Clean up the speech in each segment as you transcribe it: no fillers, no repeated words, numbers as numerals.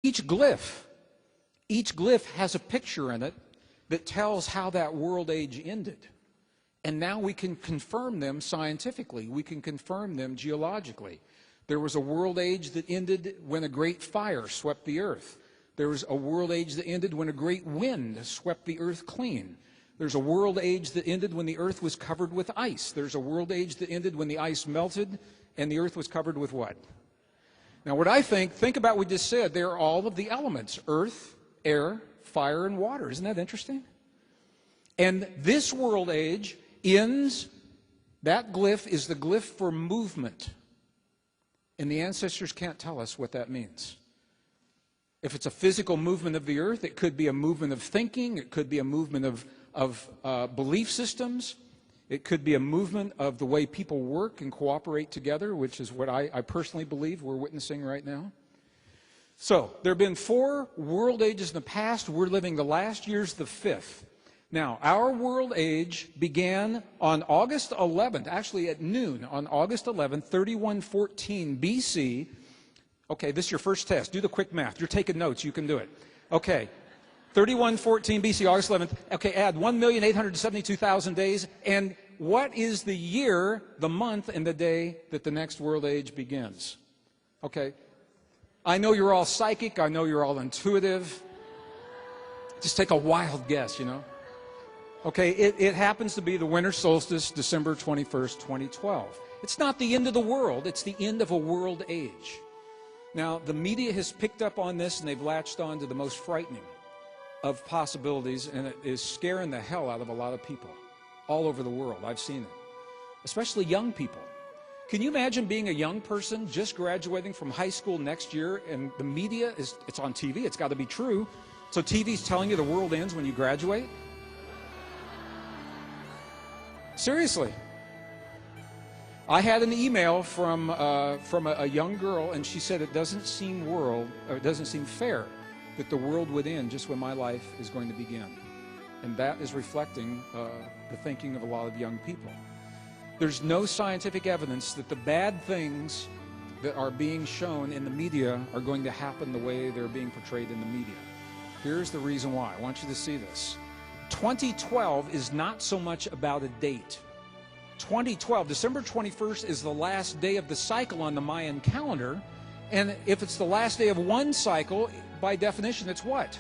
Each glyph has a picture in it that tells how that world age ended. And now we can confirm them scientifically. We can confirm them geologically. There was a world age that ended when a great fire swept the earth. There was a world age that ended when a great wind swept the earth clean. There's a world age that ended when the earth was covered with ice. There's a world age that ended when the ice melted and the earth was covered with what? Now what I think about what we just said, they're all of the elements: earth, air, fire, and water. Isn't that interesting? And this world age ends, that glyph is the glyph for movement. And the ancestors can't tell us what that means. If it's a physical movement of the earth, it could be a movement of thinking, it could be a movement of belief systems, it could be a movement of the way people work and cooperate together, which is what I personally believe we're witnessing right now. So, there have been 4 world ages in the past. We're living the last year's the 5th. Now, our world age began on August 11th, actually at noon, on August 11th, 3114 BC. Okay, this is your first test. Do the quick math. You're taking notes. You can do it. Okay, 3114 BC, August 11th. Okay, add 1,872,000 days. And what is the year, the month, and the day that the next world age begins? Okay, I know you're all psychic. I know you're all intuitive. Just take a wild guess, you know. Okay, it happens to be the winter solstice, December 21st, 2012. It's not the end of the world, it's the end of a world age. Now, the media has picked up on this and they've latched on to the most frightening of possibilities, and it is scaring the hell out of a lot of people all over the world. I've seen it, especially young people. Can you imagine being a young person just graduating from high school next year, and the media it's on TV, it's got to be true, so TV's telling you the world ends when you graduate? Seriously. I had an email from a young girl, and she said it doesn't seem fair that the world would end just when my life is going to begin. And that is reflecting the thinking of a lot of young people. There's no scientific evidence that the bad things that are being shown in the media are going to happen the way they're being portrayed in the media. Here's the reason why. I want you to see this. 2012 is not so much about a date. 2012, December 21st, is the last day of the cycle on the Mayan calendar, and if it's the last day of one cycle, by definition, it's what?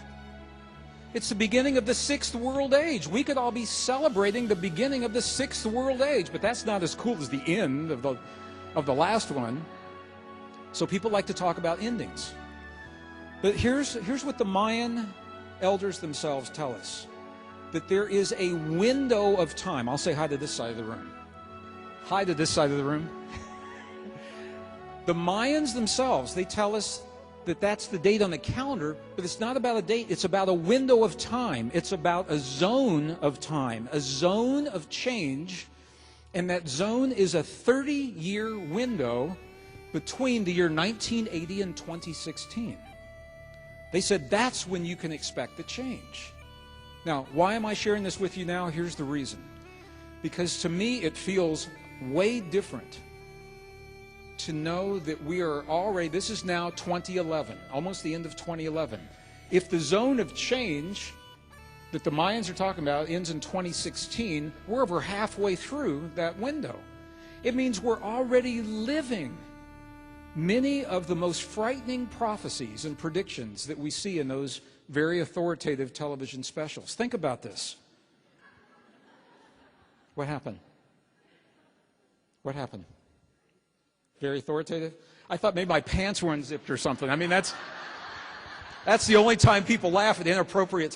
It's the beginning of the 6th world age. We could all be celebrating the beginning of the 6th world age, but that's not as cool as the end of the last one. So people like to talk about endings. But here's what the Mayan elders themselves tell us. That there is a window of time. I'll say hi to this side of the room. Hi to this side of the room. The Mayans themselves, they tell us that that's the date on the calendar, but it's not about a date. It's about a window of time. It's about a zone of time, a zone of change, and that zone is a 30-year window between the year 1980 and 2016. They said that's when you can expect the change. Now, why am I sharing this with you now? Here's the reason. Because to me, it feels way different to know that we are already, this is now 2011, almost the end of 2011. If the zone of change that the Mayans are talking about ends in 2016, we're over halfway through that window. It means we're already living many of the most frightening prophecies and predictions that we see in those very authoritative television specials. Think about this. What happened? What happened? Very authoritative? I thought maybe my pants were unzipped or something. I mean, that's the only time people laugh at inappropriate